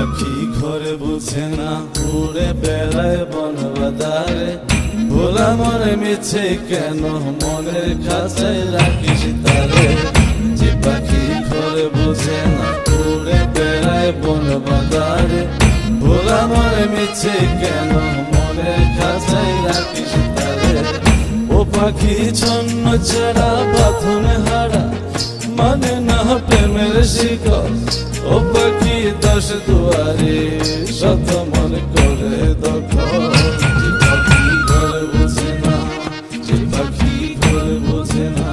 পাখি ঘরে বুঝে না উড়ে বেড়ায় বন বাদারে ভোলা মনে মিছে কেন মনের খাঁচায় রাখিস তারে যে পাখি ঘরে বুঝে না উড়ে বেড়ায় বন বাদারে ভোলা মনে মিছে কেন মনের খাঁচায় রাখিস তারে ও পাখি ছন্ন ছাড়া বাঁধন হারা মানে না প্রেমের শিকল ও পাখি দশ দুয়ারে শত মন করে দখল যে পাখি ঘরে বোঝে না যে পাখি ঘরে বোঝে না